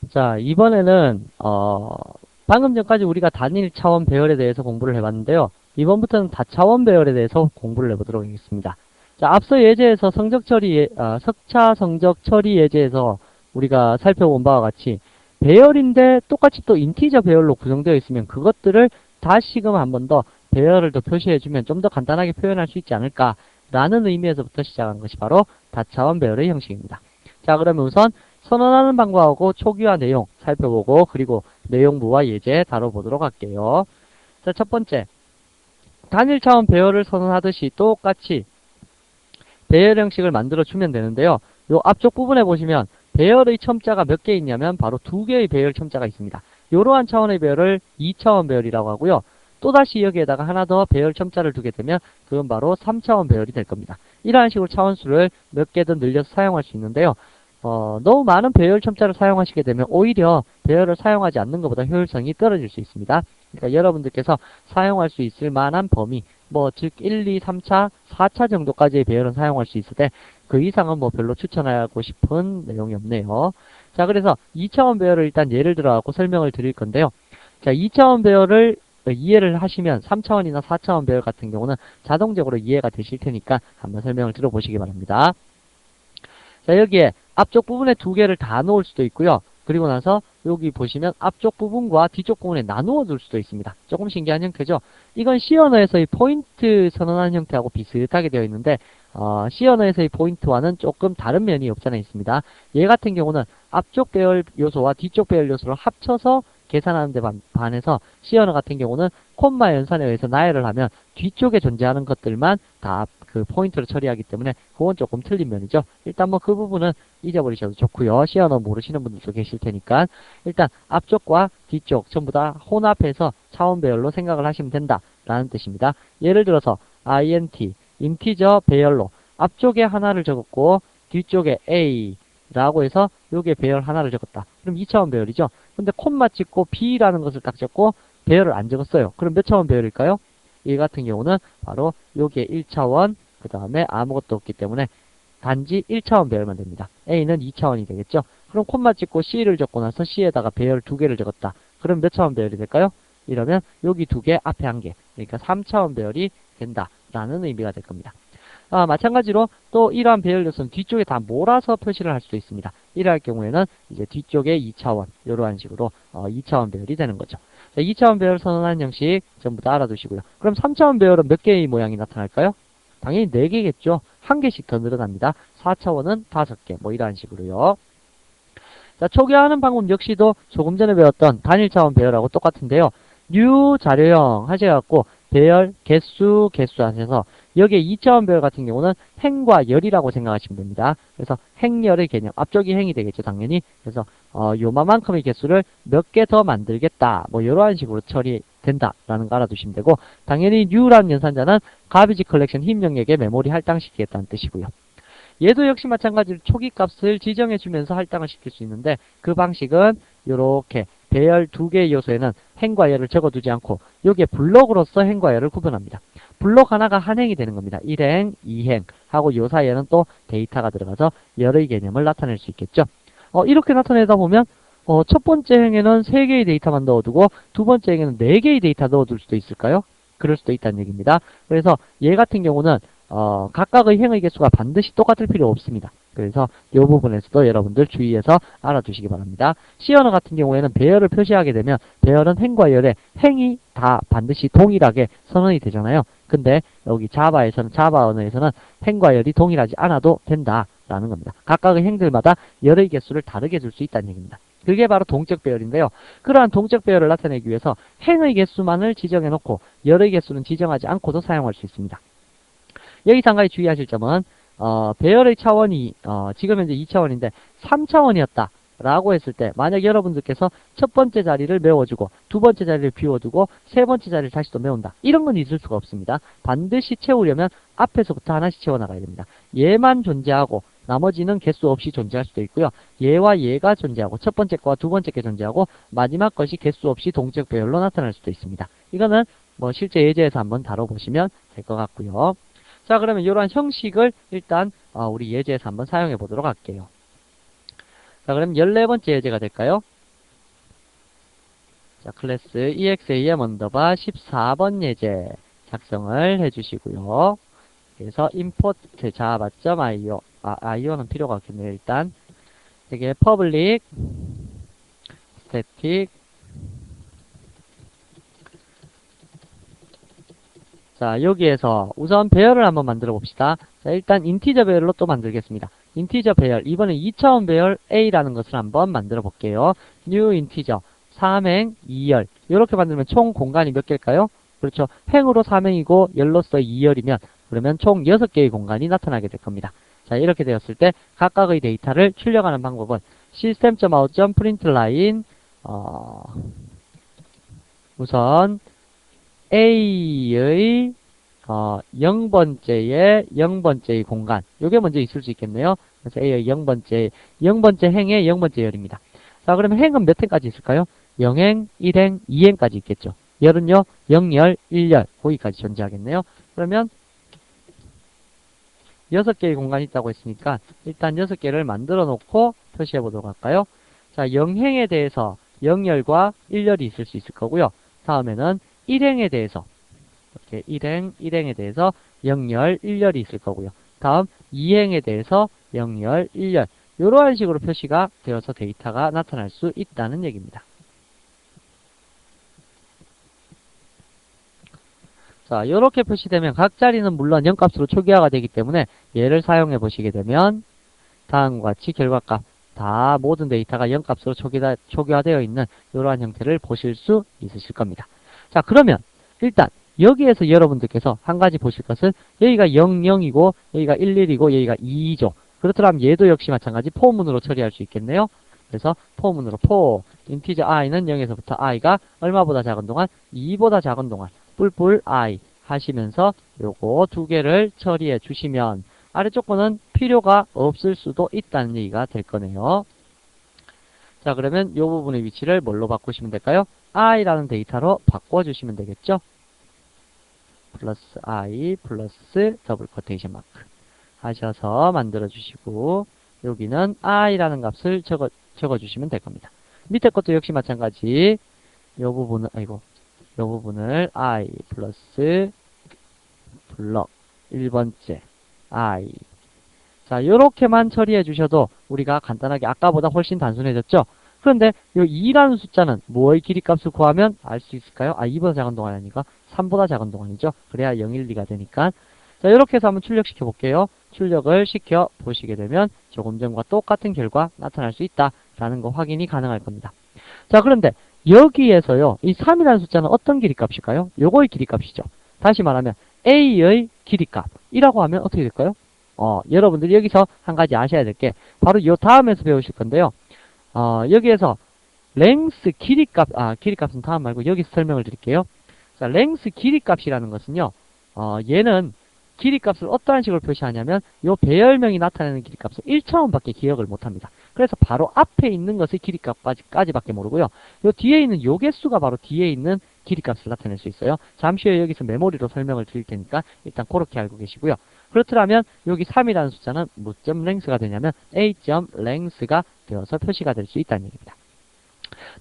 자, 이번에는 방금 전까지 우리가 단일 차원 배열에 대해서 공부를 해봤는데요. 이번부터는 다차원 배열에 대해서 공부를 해보도록 하겠습니다. 자, 앞서 예제에서 석차 성적 처리 예제에서 우리가 살펴본 바와 같이 배열인데 똑같이 또 인티저 배열로 구성되어 있으면 그것들을 다시금 한 번 더 배열을 더 표시해주면 좀 더 간단하게 표현할 수 있지 않을까라는 의미에서부터 시작한 것이 바로 다차원 배열의 형식입니다. 자, 그러면 우선 선언하는 방법하고 초기화 내용 살펴보고 그리고 내용부와 예제 다뤄보도록 할게요. 자, 첫 번째, 단일 차원 배열을 선언하듯이 똑같이 배열 형식을 만들어 주면 되는데요. 요 앞쪽 부분에 보시면 배열의 첨자가 몇 개 있냐면 바로 두 개의 배열 첨자가 있습니다. 이러한 차원의 배열을 2차원 배열이라고 하고요. 또다시 여기에다가 하나 더 배열 첨자를 두게 되면 그건 바로 3차원 배열이 될 겁니다. 이러한 식으로 차원수를 몇 개든 늘려서 사용할 수 있는데요. 너무 많은 배열 첨자를 사용하시게 되면 오히려 배열을 사용하지 않는 것보다 효율성이 떨어질 수 있습니다. 그러니까 여러분들께서 사용할 수 있을 만한 범위, 즉 1, 2, 3차, 4차 정도까지의 배열은 사용할 수 있을 때 그 이상은 별로 추천하고 싶은 내용이 없네요. 자, 그래서 2차원 배열을 일단 예를 들어갖고 설명을 드릴 건데요. 자, 2차원 배열을 이해를 하시면 3차원이나 4차원 배열 같은 경우는 자동적으로 이해가 되실 테니까 한번 설명을 들어보시기 바랍니다. 자, 여기에 앞쪽 부분에 두 개를 다 놓을 수도 있고요. 그리고 나서 여기 보시면 앞쪽 부분과 뒤쪽 부분에 나누어 둘 수도 있습니다. 조금 신기한 형태죠. 이건 C 언어에서의 포인트 선언하는 형태하고 비슷하게 되어 있는데 C 언어에서의 포인트와는 조금 다른 면이 없지 않아 있습니다. 얘 같은 경우는 앞쪽 배열 요소와 뒤쪽 배열 요소를 합쳐서 계산하는 데 반해서 C 언어 같은 경우는 콤마 연산에 의해서 나열을 하면 뒤쪽에 존재하는 것들만 다 그 포인트로 처리하기 때문에 그건 조금 틀린 면이죠. 일단 그 부분은 잊어버리셔도 좋고요. C 언어 모르시는 분들도 계실 테니까 일단 앞쪽과 뒤쪽 전부 다 혼합해서 차원 배열로 생각을 하시면 된다라는 뜻입니다. 예를 들어서 int, 인티저 배열로 앞쪽에 하나를 적었고 뒤쪽에 a 라고 해서 요게 배열 하나를 적었다. 그럼 2차원 배열이죠. 근데 콤마 찍고 b라는 것을 딱 적고 배열을 안 적었어요. 그럼 몇 차원 배열일까요? 이 같은 경우는 바로 요게 1차원, 그 다음에 아무것도 없기 때문에 단지 1차원 배열만 됩니다. a는 2차원이 되겠죠. 그럼 콤마 찍고 c를 적고 나서 c에다가 배열 두 개를 적었다. 그럼 몇 차원 배열이 될까요? 이러면 여기 두 개, 앞에 한 개. 그러니까 3차원 배열이 된다라는 의미가 될 겁니다. 마찬가지로 또 이러한 배열 요소는 뒤쪽에 다 몰아서 표시를 할 수도 있습니다. 이러할 경우에는 이제 뒤쪽에 2차원, 이러한 식으로 2차원 배열이 되는 거죠. 자, 2차원 배열 선언하는 형식 전부 다 알아두시고요. 그럼 3차원 배열은 몇 개의 모양이 나타날까요? 당연히 4개겠죠. 한 개씩 더 늘어납니다. 4차원은 5개, 이러한 식으로요. 자, 초기화하는 방법 역시도 조금 전에 배웠던 단일 차원 배열하고 똑같은데요. new 자료형 하셔갖고 배열, 개수 하셔서 여기에 2차원 배열 같은 경우는 행과 열이라고 생각하시면 됩니다. 그래서 행열의 개념, 앞쪽이 행이 되겠죠, 당연히. 그래서 요만큼의 개수를 몇 개 더 만들겠다, 이러한 식으로 처리된다라는 거 알아두시면 되고, 당연히 new라는 연산자는 가비지 컬렉션 힘 영역에 메모리 할당시키겠다는 뜻이고요. 얘도 역시 마찬가지로 초기 값을 지정해 주면서 할당을 시킬 수 있는데 그 방식은 이렇게 배열 두 개의 요소에는 행과 열을 적어두지 않고 여기에 블록으로서 행과 열을 구분합니다. 블록 하나가 한 행이 되는 겁니다. 1행, 2행 하고 요 사이에는 또 데이터가 들어가서 열의 개념을 나타낼 수 있겠죠. 이렇게 나타내다 보면 첫 번째 행에는 3개의 데이터만 넣어두고 두 번째 행에는 4개의 데이터 넣어둘 수도 있을까요? 그럴 수도 있다는 얘기입니다. 그래서 얘 같은 경우는 각각의 행의 개수가 반드시 똑같을 필요 없습니다. 그래서 이 부분에서도 여러분들 주의해서 알아두시기 바랍니다. C 언어 같은 경우에는 배열을 표시하게 되면 배열은 행과 열에 행이 다 반드시 동일하게 선언이 되잖아요. 근데 여기 자바 언어에서는 행과 열이 동일하지 않아도 된다라는 겁니다. 각각의 행들마다 열의 개수를 다르게 줄 수 있다는 얘기입니다. 그게 바로 동적 배열인데요. 그러한 동적 배열을 나타내기 위해서 행의 개수만을 지정해 놓고 열의 개수는 지정하지 않고도 사용할 수 있습니다. 여기서 한 가지 주의하실 점은 배열의 차원이 지금 현재 2차원인데 3차원이었다 라고 했을 때 만약 여러분들께서 첫 번째 자리를 메워주고 두 번째 자리를 비워두고 세 번째 자리를 다시 또 메운다, 이런 건 있을 수가 없습니다. 반드시 채우려면 앞에서부터 하나씩 채워나가야 됩니다. 얘만 존재하고 나머지는 개수 없이 존재할 수도 있고요. 얘와 얘가 존재하고 첫 번째 거와 두 번째 게 존재하고 마지막 것이 개수 없이 동적 배열로 나타날 수도 있습니다. 이거는 실제 예제에서 한번 다뤄보시면 될 것 같고요. 자, 그러면 이러한 형식을 일단 우리 예제에서 한번 사용해 보도록 할게요. 자, 그럼 14번째 예제가 될까요? 자, 클래스 exam 언더바 14번 예제 작성을 해주시고요. 그래서 import java.io io는 필요가 없겠네요. 일단 이게 public static 자, 여기에서 우선 배열을 한번 만들어 봅시다. 자, 일단 인티저 배열로 또 만들겠습니다. 인티저 배열, 이번엔 2차원 배열 A라는 것을 한번 만들어 볼게요. new 인티저, 3행, 2열. 이렇게 만들면 총 공간이 몇 개일까요? 그렇죠. 행으로 3행이고 열로서 2열이면 그러면 총 6개의 공간이 나타나게 될 겁니다. 자, 이렇게 되었을 때 각각의 데이터를 출력하는 방법은 system.out.println 우선 A의 0번째의 공간 요게 먼저 있을 수 있겠네요. 그래서 A의 0번째 행의 0번째 열입니다. 자, 그러면 행은 몇 행까지 있을까요? 0행, 1행, 2행까지 있겠죠. 열은요 0열, 1열 거기까지 존재하겠네요. 그러면 6개의 공간이 있다고 했으니까 일단 6개를 만들어 놓고 표시해 보도록 할까요? 자, 0행에 대해서 0열과 1열이 있을 수 있을 거고요. 다음에는 1행에 대해서 이렇게 1행에 대해서 0열, 1열이 있을 거고요. 다음 2행에 대해서 0열, 1열 이러한 식으로 표시가 되어서 데이터가 나타날 수 있다는 얘기입니다. 자, 이렇게 표시되면 각 자리는 물론 0값으로 초기화가 되기 때문에 얘를 사용해 보시게 되면 다음과 같이 결과값 다 모든 데이터가 0값으로 초기화되어 있는 이러한 형태를 보실 수 있으실 겁니다. 자, 그러면 일단 여기에서 여러분들께서 한 가지 보실 것은 여기가 0, 0이고 여기가 1, 1이고 여기가 2죠. 그렇더라면 얘도 역시 마찬가지 포문으로 처리할 수 있겠네요. 그래서 포문으로 for 인티저 i는 0에서부터 i가 얼마보다 작은 동안 2보다 작은 동안 뿔뿔 i 하시면서 요거 두 개를 처리해 주시면 아래쪽 거는 필요가 없을 수도 있다는 얘기가 될 거네요. 자, 그러면 요 부분의 위치를 뭘로 바꾸시면 될까요? i라는 데이터로 바꿔주시면 되겠죠? 플러스 i 플러스 더블 코테이션 마크 하셔서 만들어 주시고 여기는 i라는 값을 적어주시면 될 겁니다. 밑에 것도 역시 마찬가지 요 부분을 i 플러스 블럭 1번째 i 자, 요렇게만 처리해 주셔도 우리가 간단하게 아까보다 훨씬 단순해졌죠? 그런데 요 2라는 숫자는 뭐의 길이값을 구하면 알 수 있을까요? 2보다 작은 동안이 아니까 3보다 작은 동안이죠. 그래야 0, 1, 2가 되니까. 자, 이렇게 해서 한번 출력시켜 볼게요. 출력을 시켜 보시게 되면 조금 전과 똑같은 결과 나타날 수 있다라는 거 확인이 가능할 겁니다. 자, 그런데 여기에서요, 이 3이라는 숫자는 어떤 길이값일까요? 요거의 길이값이죠. 다시 말하면 A의 길이값이라고 하면 어떻게 될까요? 여러분들이 여기서 한 가지 아셔야 될 게 바로 요 다음에서 배우실 건데요. 여기에서 length 길이값은 다음 말고 여기서 설명을 드릴게요. 자, length 길이값이라는 것은요, 얘는 길이값을 어떠한 식으로 표시하냐면 요 배열명이 나타내는 길이값을 1차원밖에 기억을 못합니다. 그래서 바로 앞에 있는 것의 길이값까지밖에 모르고요. 요 뒤에 있는 요 개수가 바로 뒤에 있는 길이값을 나타낼 수 있어요. 잠시 후에 여기서 메모리로 설명을 드릴 테니까 일단 그렇게 알고 계시고요. 그렇더라면 여기 3이라는 숫자는 무점 length가 되냐면 a.length가 되어서 표시가 될 수 있다는 얘기입니다.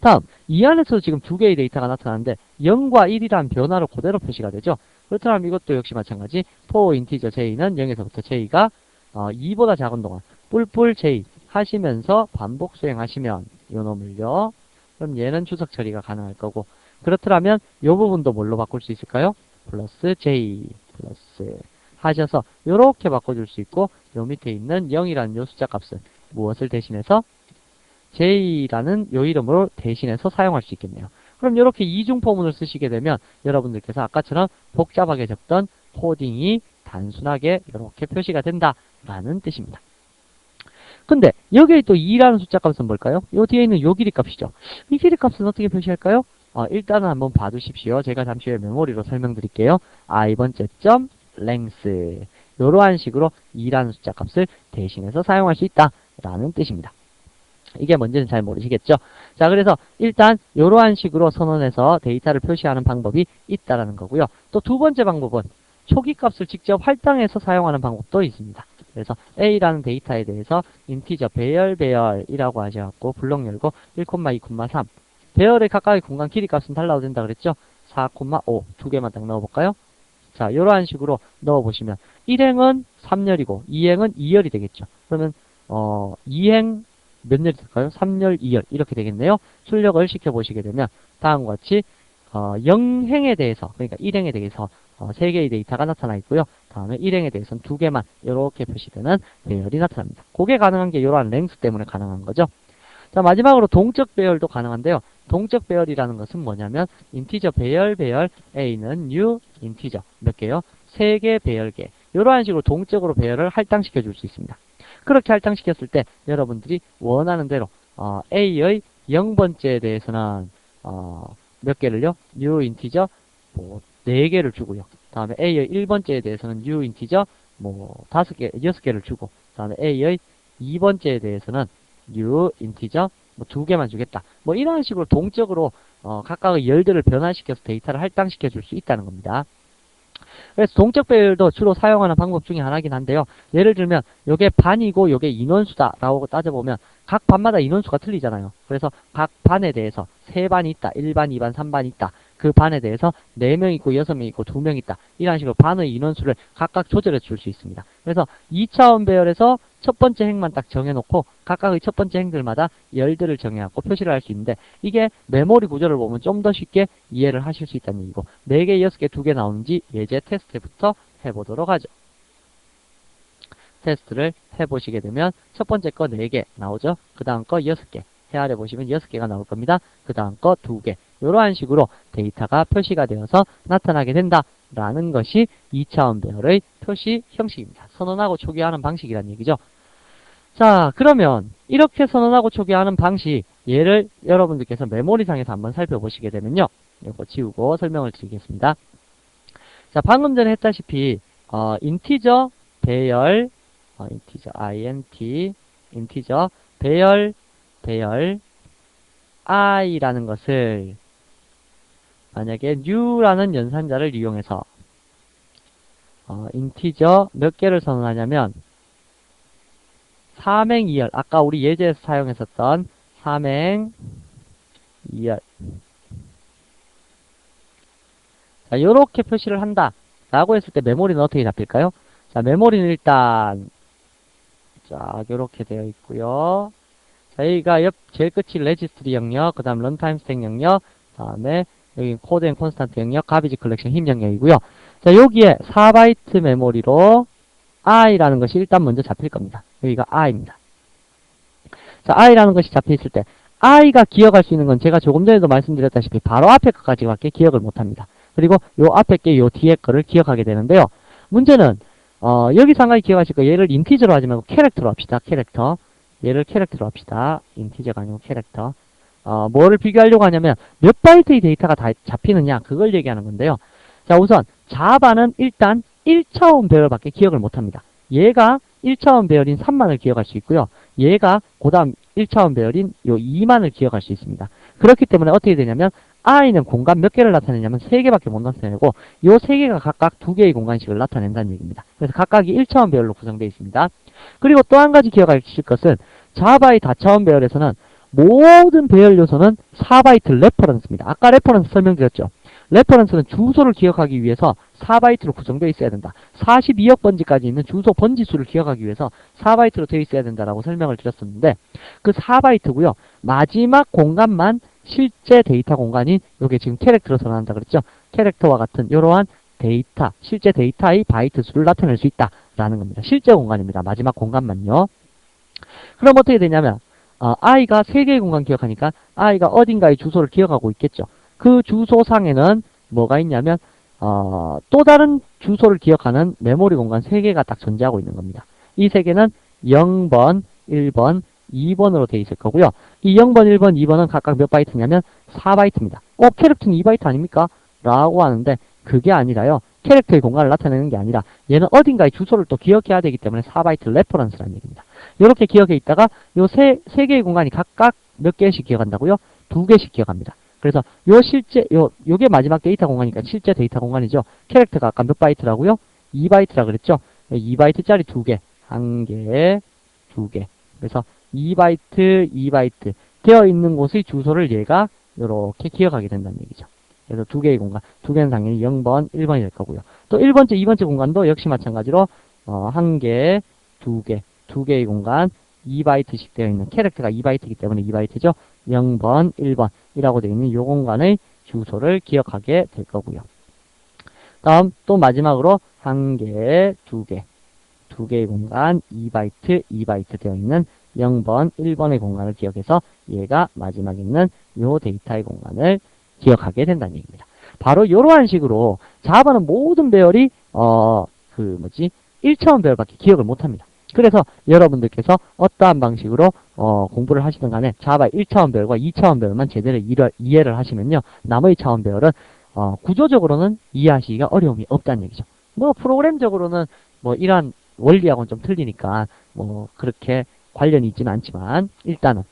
다음, 이 안에서 지금 두 개의 데이터가 나타나는데 0과 1이라는 변화로 그대로 표시가 되죠. 그렇다면 이것도 역시 마찬가지 for 인티저 j는 0에서부터 j가 2보다 작은 동안 뿔뿔 j 하시면서 반복 수행하시면 요 놈을요. 그럼 얘는 추석 처리가 가능할 거고 그렇더라면 이 부분도 뭘로 바꿀 수 있을까요? 플러스 j 플러스 하셔서 요렇게 바꿔줄 수 있고 요 밑에 있는 0이라는 요 숫자 값은 무엇을 대신해서 j라는 요 이름으로 대신해서 사용할 수 있겠네요. 그럼 이렇게 이중 포문을 쓰시게 되면 여러분들께서 아까처럼 복잡하게 적던 코딩이 단순하게 이렇게 표시가 된다라는 뜻입니다. 근데 여기에 또 2라는 숫자 값은 뭘까요? 요 뒤에 있는 요 길이값이죠. 이 길이값은 어떻게 표시할까요? 일단은 한번 봐두십시오. 제가 잠시 후에 메모리로 설명드릴게요. i번째 점 length 요러한 식으로 2라는 숫자 값을 대신해서 사용할 수 있다라는 뜻입니다. 이게 뭔지는 잘 모르시겠죠? 자, 그래서 일단 이러한 식으로 선언해서 데이터를 표시하는 방법이 있다라는 거고요. 또 두 번째 방법은 초기값을 직접 할당해서 사용하는 방법도 있습니다. 그래서 A라는 데이터에 대해서 인티저 배열이라고 하셔갖고 블록 열고 1, 2, 3 배열의 각각의 공간 길이 값은 달라도 된다 그랬죠? 4,5 두 개만 딱 넣어볼까요? 자, 이러한 식으로 넣어보시면 1행은 3열이고 2행은 2열이 되겠죠. 그러면 2행 몇 열이 될까요? 3열, 2열 이렇게 되겠네요. 출력을 시켜보시게 되면 다음과 같이 0행에 대해서 그러니까 1행에 대해서 3개의 데이터가 나타나 있고요. 다음에 1행에 대해서는 2개만 이렇게 표시되는 배열이 나타납니다. 그게 가능한 게 이러한 랭스 때문에 가능한 거죠. 자, 마지막으로 동적 배열도 가능한데요. 동적 배열이라는 것은 뭐냐면 인티저 배열 A는 new 인티저 몇 개요? 3개 배열계 이러한 식으로 동적으로 배열을 할당시켜 줄 수 있습니다. 그렇게 할당시켰을 때 여러분들이 원하는 대로 A의 0번째에 대해서는 몇 개를요? new 인티저 뭐 4개를 주고요. 다음에 A의 1번째에 대해서는 new 인티저 뭐 5개, 6개를 주고 다음에 A의 2번째에 대해서는 new 인티저 뭐 2개만 주겠다. 뭐 이런 식으로 동적으로 각각의 열들을 변화시켜서 데이터를 할당시켜 줄 수 있다는 겁니다. 그래서 동적 배열도 주로 사용하는 방법 중에 하나긴 한데요. 예를 들면 요게 반이고 요게 인원수다 라고 따져보면 각 반마다 인원수가 틀리잖아요. 그래서 각 반에 대해서 3반이 있다. 1반, 2반, 3반이 있다. 그 반에 대해서 4명 있고 6명 있고 2명 있다. 이런 식으로 반의 인원수를 각각 조절해 줄 수 있습니다. 그래서 2차원 배열에서 첫 번째 행만 딱 정해놓고 각각의 첫 번째 행들마다 열들을 정해갖고 표시를 할 수 있는데 이게 메모리 구조를 보면 좀 더 쉽게 이해를 하실 수 있다는 얘기고 4개, 6개, 2개 나오는지 예제 테스트부터 해보도록 하죠. 테스트를 해보시게 되면 첫 번째 거 4개 나오죠. 그 다음 거 6개. 헤아려 보시면 6개가 나올 겁니다. 그 다음 거 2개. 이러한 식으로 데이터가 표시가 되어서 나타나게 된다라는 것이 2차원 배열의 표시 형식입니다. 선언하고 초기화하는 방식이라는 얘기죠. 자, 그러면 이렇게 선언하고 초기화하는 방식 얘를 여러분들께서 메모리상에서 한번 살펴보시게 되면요. 이거 지우고 설명을 드리겠습니다. 자, 방금 전에 했다시피 인티저 배열 인티저 int 인티저 배열 i라는 것을 만약에 new라는 연산자를 이용해서 인티저 몇 개를 선언하냐면 3행 2열 아까 우리 예제에서 사용했었던 3행 2열 자, 요렇게 표시를 한다 라고 했을 때 메모리는 어떻게 잡힐까요? 자, 메모리는 일단 자, 요렇게 되어 있고요. 자, 여기가 제일 끝이 레지스트리 영역, 그 다음 런타임 스택 영역, 다음에 여기 코드 앤 콘스탄트 영역, 가비지 컬렉션 힘 영역이고요. 자, 여기에 4바이트 메모리로 i라는 것이 일단 먼저 잡힐 겁니다. 여기가 i입니다. 자, i라는 것이 잡혀 있을 때 i가 기억할 수 있는 건 제가 조금 전에도 말씀드렸다시피 바로 앞에 것까지밖에 기억을 못합니다. 그리고 요 앞에 게 요 뒤에 거를 기억하게 되는데요. 문제는 여기서 한 가지 기억하실 거예요. 얘를 인티저로 하지 말고 캐릭터로 합시다. 캐릭터. 얘를 캐릭터로 합시다. 인티저가 아니고 캐릭터. 뭐를 비교하려고 하냐면 몇 바이트의 데이터가 다 잡히느냐 그걸 얘기하는 건데요. 자, 우선 자바는 일단 1차원 배열밖에 기억을 못합니다. 얘가 1차원 배열인 3만을 기억할 수 있고요. 얘가 그 다음 1차원 배열인 요 2만을 기억할 수 있습니다. 그렇기 때문에 어떻게 되냐면 i는 공간 몇 개를 나타내냐면 3개밖에 못 나타내고 요 3개가 각각 2개의 공간식을 나타낸다는 얘기입니다. 그래서 각각이 1차원 배열로 구성되어 있습니다. 그리고 또 한 가지 기억하실 것은 자바의 다차원 배열에서는 모든 배열 요소는 4바이트 레퍼런스입니다. 아까 레퍼런스 설명드렸죠. 레퍼런스는 주소를 기억하기 위해서 4바이트로 구성되어 있어야 된다. 42억 번지까지 있는 주소 번지수를 기억하기 위해서 4바이트로 되어 있어야 된다라고 설명을 드렸었는데 그 4바이트고요. 마지막 공간만 실제 데이터 공간인 요게 지금 캐릭터로 선언한다 그랬죠. 캐릭터와 같은 이러한 데이터, 실제 데이터의 바이트 수를 나타낼 수 있다라는 겁니다. 실제 공간입니다. 마지막 공간만요. 그럼 어떻게 되냐면 i가 3개의 공간 기억하니까 i가 어딘가의 주소를 기억하고 있겠죠. 그 주소상에는 뭐가 있냐면 또 다른 주소를 기억하는 메모리 공간 3개가 딱 존재하고 있는 겁니다. 이 3개는 0번, 1번, 2번으로 되어 있을 거고요. 이 0번, 1번, 2번은 각각 몇 바이트냐면 4바이트입니다. 캐릭터는 2바이트 아닙니까? 라고 하는데 그게 아니라요. 캐릭터의 공간을 나타내는 게 아니라 얘는 어딘가의 주소를 또 기억해야 되기 때문에 4바이트 레퍼런스라는 얘기입니다. 이렇게 기억해 있다가 요 세 개의 공간이 각각 몇 개씩 기억한다고요? 2개씩 기억합니다. 그래서 요게 마지막 데이터 공간이니까 실제 데이터 공간이죠. 캐릭터가 아까 몇 바이트라고요? 2바이트라 그랬죠? 2바이트짜리 2개. 1개, 2개. 그래서 2바이트, 2바이트 되어 있는 곳의 주소를 얘가 요렇게 기억하게 된다는 얘기죠. 그래서 두 개의 공간, 두 개는 당연히 0번, 1번이 될 거고요. 또 1번째, 2번째 공간도 역시 마찬가지로 한 개, 두 개의 공간 2바이트씩 되어 있는 캐릭터가 2바이트이기 때문에 2바이트죠. 0번, 1번이라고 되어 있는 요 공간의 주소를 기억하게 될 거고요. 다음 또 마지막으로 한 개, 두 개의 공간 2바이트, 2바이트 되어 있는 0번, 1번의 공간을 기억해서 얘가 마지막에 있는 요 데이터의 공간을 기억하게 된다는 얘기입니다. 바로 이러한 식으로 자바는 모든 배열이 1차원 배열밖에 기억을 못합니다. 그래서 여러분들께서 어떠한 방식으로 공부를 하시든 간에 자바 1차원 배열과 2차원 배열만 제대로 이해를 하시면요. 나머지 차원 배열은 구조적으로는 이해하시기가 어려움이 없다는 얘기죠. 뭐 프로그램적으로는 뭐 이러한 원리하고는 좀 틀리니까 뭐 그렇게 관련이 있지는 않지만 일단은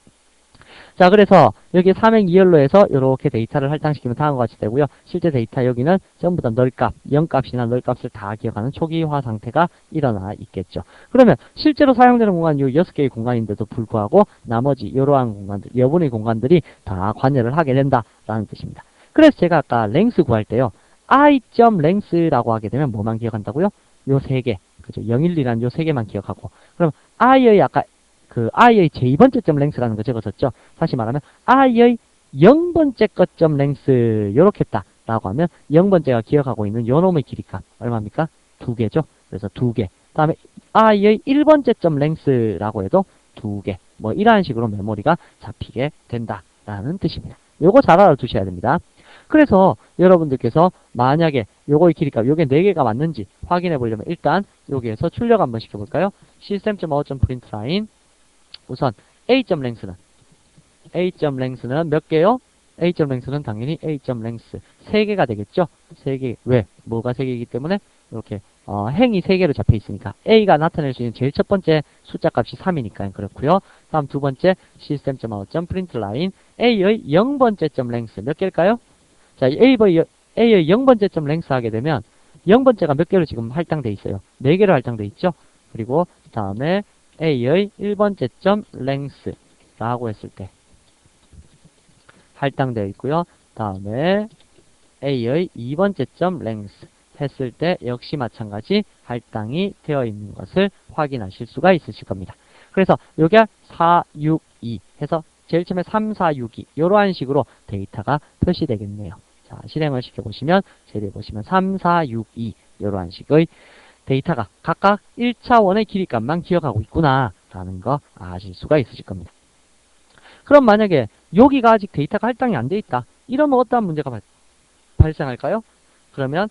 자, 그래서 여기 삼행 2열로에서 이렇게 데이터를 할당시키면 다음과 같이 되고요. 실제 데이터 여기는 전부 다 널값, 0값이나 널값을 다 기억하는 초기화 상태가 일어나 있겠죠. 그러면 실제로 사용되는 공간이 이 6개의 공간인데도 불구하고 나머지 이러한 공간들, 여분의 공간들이 다 관여를 하게 된다라는 뜻입니다. 그래서 제가 아까 랭스 구할 때요. i.length라고 하게 되면 뭐만 기억한다고요? 요 3개. 그죠? 012라는 요 3개만 기억하고. 그럼 i의 아까 i의 제2번째 점 랭스라는 거 적었었죠. 다시 말하면 i의 0번째 것점 랭스 요렇게 했다라고 하면 0번째가 기억하고 있는 요놈의 길이값 얼마입니까? 2개죠. 그래서 2개. 다음에 i의 1번째 점 랭스라고 해도 2개. 뭐 이러한 식으로 메모리가 잡히게 된다라는 뜻입니다. 요거 잘 알아두셔야 됩니다. 그래서 여러분들께서 만약에 요거의 길이값, 요게 4개가 맞는지 확인해 보려면 일단 여기에서 출력 한번 시켜볼까요? system.out.println 우선 a.length는 몇 개요? a.length는 당연히 a.length 3개가 되겠죠? 3개. 왜? 뭐가 3개이기 때문에 이렇게 행이 3개로 잡혀 있으니까 a가 나타낼 수 있는 제일 첫 번째 숫자 값이 3이니까 그렇고요. 다음 두 번째 system.out.println a의 0번째 점 length 몇 개일까요? 자, a의 0번째 점 length 하게 되면 0번째가 몇 개로 지금 할당돼 있어요? 4개로 할당돼 있죠? 그리고 다음에 a의 1번째 점 length라고 했을 때 할당되어 있고요. 다음에 a의 2번째 점 length 했을 때 역시 마찬가지 할당이 되어 있는 것을 확인하실 수가 있으실 겁니다. 그래서 요게 4, 6, 2 해서 제일 처음에 3, 4, 6, 2 이러한 식으로 데이터가 표시되겠네요. 자, 실행을 시켜보시면 제대로 보시면 3, 4, 6, 2 이러한 식의 데이터가 각각 1차원의 길이값만 기억하고 있구나 라는 거 아실 수가 있으실 겁니다. 그럼 만약에 여기가 아직 데이터가 할당이 안 돼 있다. 이러면 어떠한 문제가 발생할까요? 그러면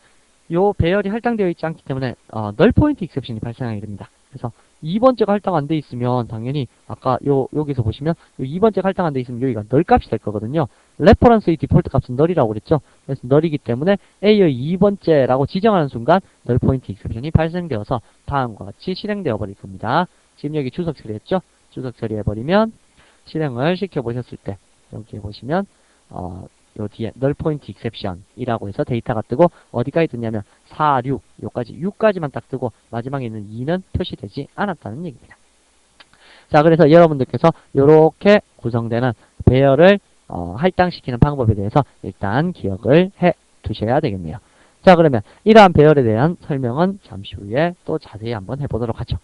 요 배열이 할당되어 있지 않기 때문에 널 포인트 익셉션이 발생하게 됩니다. 그래서 2번째가 할당 안 돼 있으면 당연히 아까 여기서 보시면 요 2번째가 할당 안 돼 있으면 여기가 널 값이 될 거거든요. 레퍼런스의 디폴트 값은 널이라고 그랬죠. 그래서 널이기 때문에 A의 2번째라고 지정하는 순간 널 포인트 익셉션이 발생되어서 다음과 같이 실행되어 버릴 겁니다. 지금 여기 주석 처리했죠. 주석 처리해버리면 실행을 시켜보셨을 때 여기에 보시면 요 뒤에 널 포인트 익셉션이라고 해서 데이터가 뜨고 어디까지 뜨냐면 4, 6, 요까지 6까지만 딱 뜨고 마지막에 있는 2는 표시되지 않았다는 얘기입니다. 자, 그래서 여러분들께서 이렇게 구성되는 배열을 할당시키는 방법에 대해서 일단 기억을 해 두셔야 되겠네요. 자, 그러면 이러한 배열에 대한 설명은 잠시 후에 또 자세히 한번 해보도록 하죠.